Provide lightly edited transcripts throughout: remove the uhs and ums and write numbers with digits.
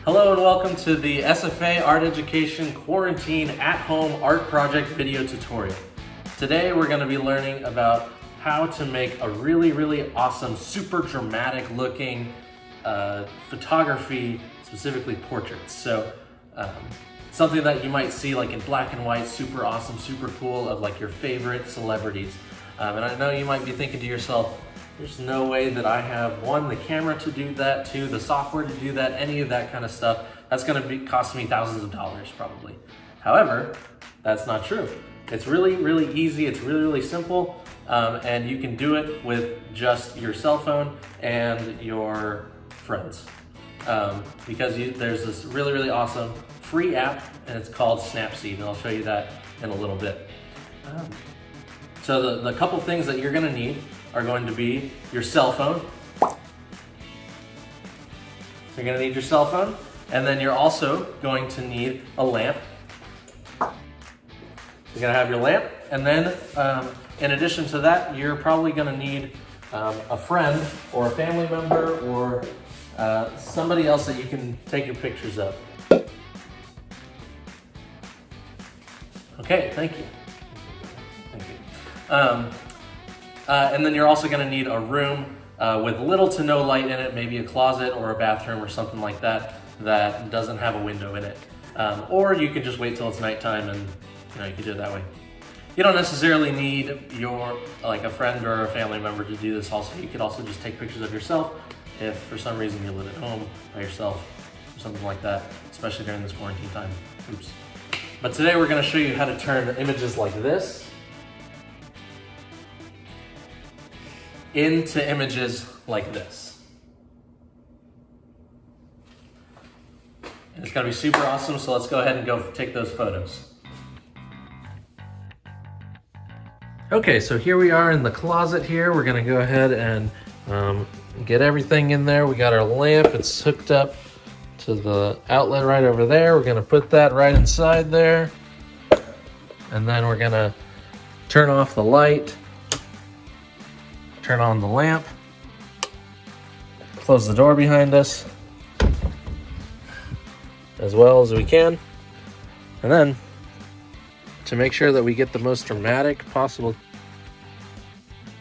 Hello and welcome to the SFA Art Education Quarantine at-home art project video tutorial. Today we're going to be learning about how to make a really awesome, super dramatic looking photography, specifically portraits. So something that you might see like in black and white, super awesome, super cool, of like your favorite celebrities. And I know you might be thinking to yourself, there's no way that I have, one, the camera to do that, two, the software to do that, any of that kind of stuff. That's gonna cost me thousands of dollars probably. However, that's not true. It's really easy, it's really simple, and you can do it with just your cell phone and your friends. Because there's this really awesome free app, and it's called Snapseed, and I'll show you that in a little bit. So the couple things that you're gonna need are going to be your cell phone. So you're gonna need your cell phone, and then you're also going to need a lamp. You're gonna have your lamp, and then in addition to that, you're probably gonna need a friend or a family member or somebody else that you can take your pictures of. Okay, thank you. And then you're also gonna need a room with little to no light in it, maybe a closet or a bathroom or something like that that doesn't have a window in it. Or you could just wait till it's nighttime and you can do it that way. You don't necessarily need a friend or a family member to do this also. You could also just take pictures of yourself if for some reason you live at home by yourself or something like that, especially during this quarantine time. Oops. But today we're gonna show you how to turn images like this into images like this. And it's gonna be super awesome, so let's go ahead and go take those photos. Okay, so here we are in the closet here. We're gonna go ahead and get everything in there. We got our lamp, it's hooked up to the outlet right over there. We're gonna put that right inside there. And then we're gonna turn off the light, turn on the lamp, close the door behind us as well as we can. And then to make sure that we get the most dramatic possible,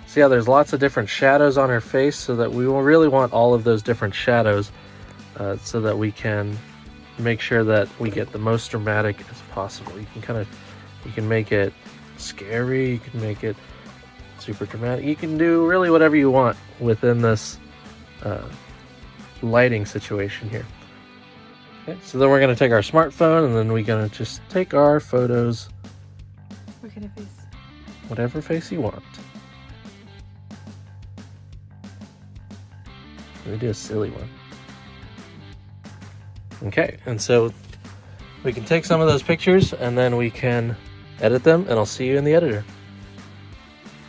see how there's lots of different shadows on her face, so that we will really want all of those different shadows so that we can make sure that we get the most dramatic as possible. You can make it scary, you can make it super dramatic. You can do really whatever you want within this lighting situation here. Okay, so then we're gonna take our smartphone and then we're gonna just take our photos. What kind of face? Whatever face you want. Let me do a silly one. Okay, and so we can take some of those pictures and then we can edit them, and I'll see you in the editor.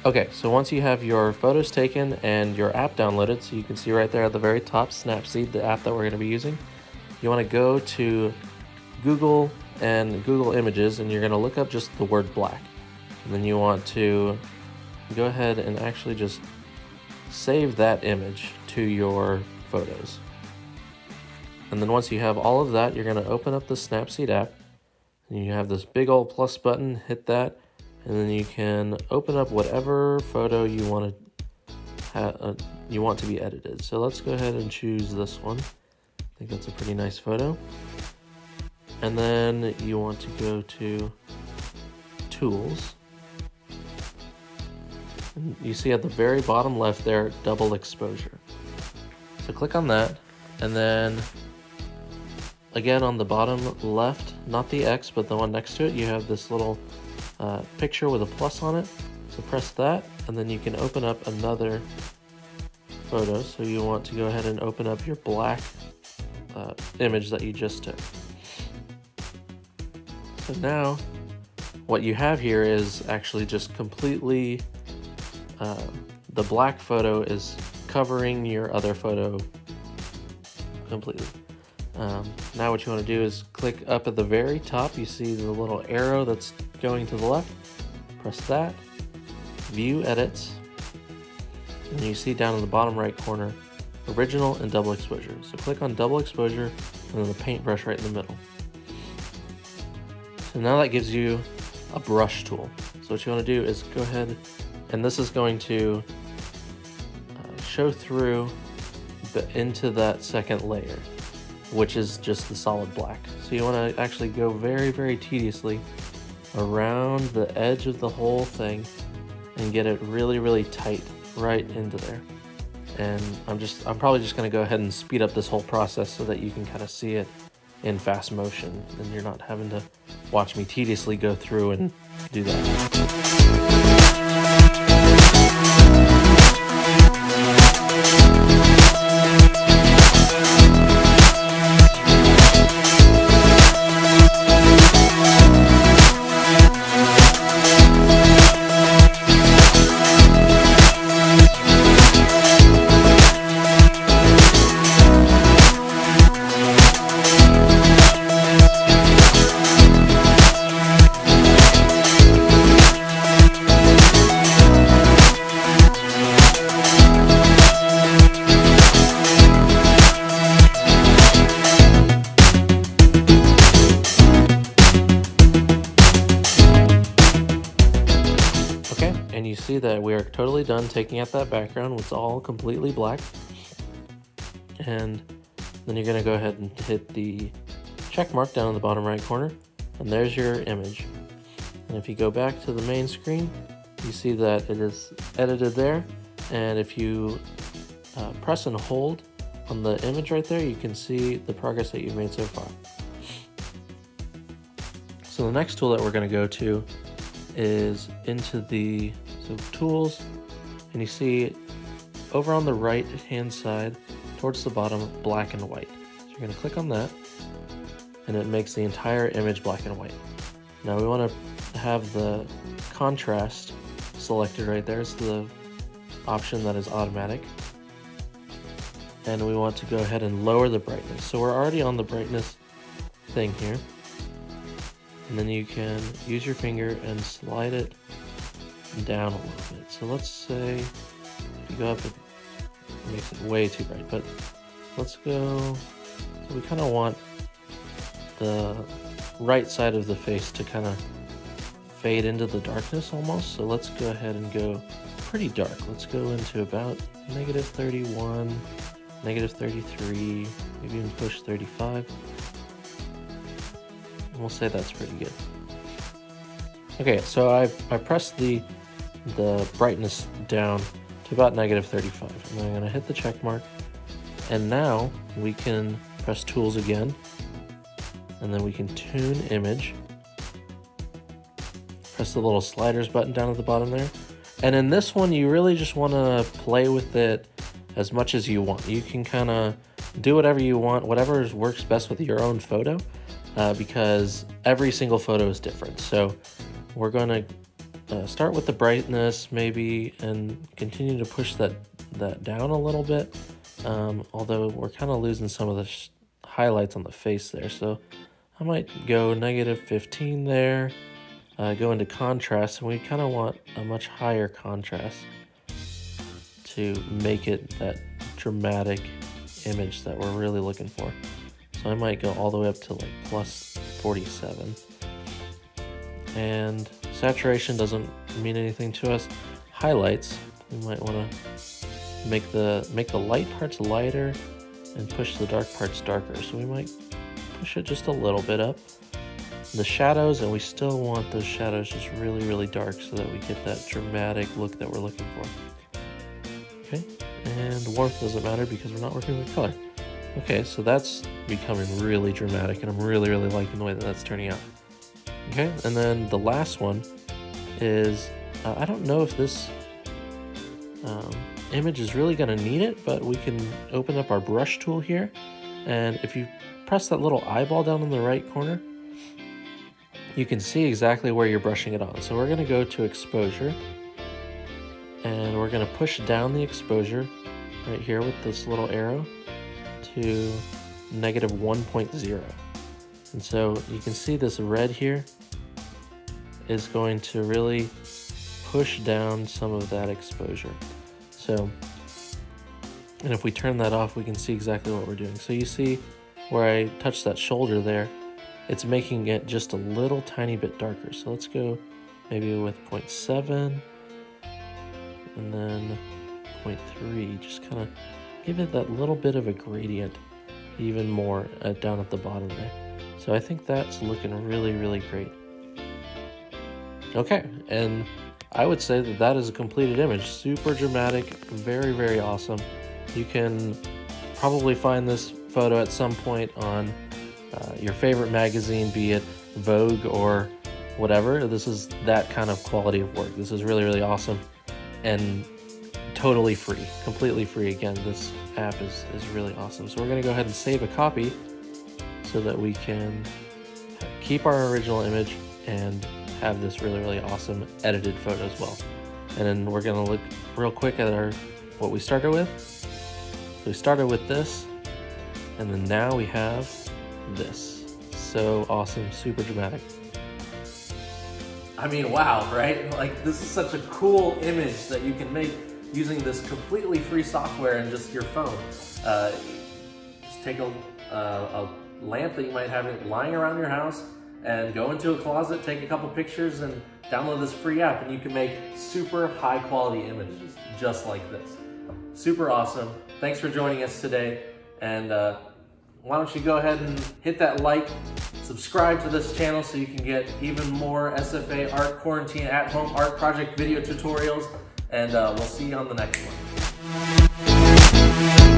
Okay, so once you have your photos taken and your app downloaded, so you can see right there at the very top, Snapseed, the app that we're going to be using, you want to go to Google and Google Images, and you're going to look up just the word black. And then you want to go ahead and actually just save that image to your photos. And then once you have all of that, you're going to open up the Snapseed app, and you have this big old plus button, hit that. And then you can open up whatever photo you want to be edited. So let's go ahead and choose this one. I think that's a pretty nice photo. And then you want to go to Tools. And you see at the very bottom left there, double exposure. So click on that, and then again on the bottom left, not the X, but the one next to it, you have this little picture with a plus on it. So press that, and then you can open up another photo. So you want to go ahead and open up your black image that you just took. So now what you have here is actually just completely the black photo is covering your other photo completely. Now what you want to do is click up at the very top. You see the little arrow that's going to the left. Press that, view edits, And you see down in the bottom right corner, original and double exposure. So click on double exposure, and then the paintbrush right in the middle. So now that gives you a brush tool. So what you want to do is go ahead, and this is going to show through into that second layer, which is just the solid black. So you want to actually go very, very tediously around the edge of the whole thing and get it really, really tight right into there. And I'm probably just going to go ahead and speed up this whole process so that you can kind of see it in fast motion, and you're not having to watch me tediously go through and do that. And you see that we are totally done taking out that background. It's all completely black. And then you're going to go ahead and hit the check mark down in the bottom right corner, and there's your image. And if you go back to the main screen, you see that it is edited there. And if you press and hold on the image right there, you can see the progress that you've made so far. So the next tool that we're going to go to is into the tools, and you see over on the right hand side towards the bottom, black and white. So you're going to click on that, and it makes the entire image black and white. Now we want to have the contrast selected right there. It's the option that is automatic, and we want to go ahead and lower the brightness. So we're already on the brightness thing here, and then you can use your finger and slide it down a little bit. So let's say if you go up, it makes it way too bright, but let's go, so we kind of want the right side of the face to kind of fade into the darkness almost. So let's go ahead and go pretty dark. Let's go into about -31, -33, maybe even push 35. And we'll say that's pretty good. Okay, so I pressed the brightness down to about -35, and I'm gonna hit the check mark, and now we can press tools again, and then we can tune image, press the little sliders button down at the bottom there, and in this one you really just want to play with it as much as you want. You can kind of do whatever you want, whatever works best with your own photo, because every single photo is different. So we're going to start with the brightness maybe and continue to push that down a little bit, although we're kind of losing some of the highlights on the face there. So I might go -15 there, go into contrast, and we kind of want a much higher contrast to make it that dramatic image that we're really looking for. So I might go all the way up to like +47. And saturation doesn't mean anything to us. Highlights, we might want to make the light parts lighter and push the dark parts darker. So we might push it just a little bit up. The shadows, and we still want those shadows just really, really dark so that we get that dramatic look that we're looking for. Okay, and warmth doesn't matter because we're not working with color. Okay, so that's becoming really dramatic, and I'm really, really liking the way that that's turning out. Okay, and then the last one is, I don't know if this image is really going to need it, but we can open up our brush tool here, and if you press that little eyeball down in the right corner, you can see exactly where you're brushing it on. So we're going to go to exposure, and we're going to push down the exposure right here with this little arrow to -1.0. And so you can see this red here is going to really push down some of that exposure. So, and if we turn that off, we can see exactly what we're doing. So you see where I touched that shoulder there, it's making it just a little tiny bit darker. So let's go maybe with 0.7 and then 0.3, just kind of give it that little bit of a gradient even more down at the bottom there. So I think that's looking really, really great. Okay, and I would say that that is a completed image. Super dramatic, very, very awesome. You can probably find this photo at some point on your favorite magazine, be it Vogue or whatever. This is that kind of quality of work. This is really, really awesome and totally free, completely free. Again, this app is really awesome. So we're gonna go ahead and save a copy so that we can keep our original image and have this really, really awesome edited photo as well. And then we're gonna look real quick at what we started with. So we started with this, and then now we have this. So awesome, super dramatic. I mean, wow, right? Like, this is such a cool image that you can make using this completely free software and just your phone. Just take a lamp that you might have lying around your house and go into a closet, take a couple pictures, and download this free app, and you can make super high quality images just like this. Super awesome. Thanks for joining us today, and why don't you go ahead and hit that like, subscribe to this channel so you can get even more SFA Art Quarantine at Home Art Project video tutorials, and we'll see you on the next one.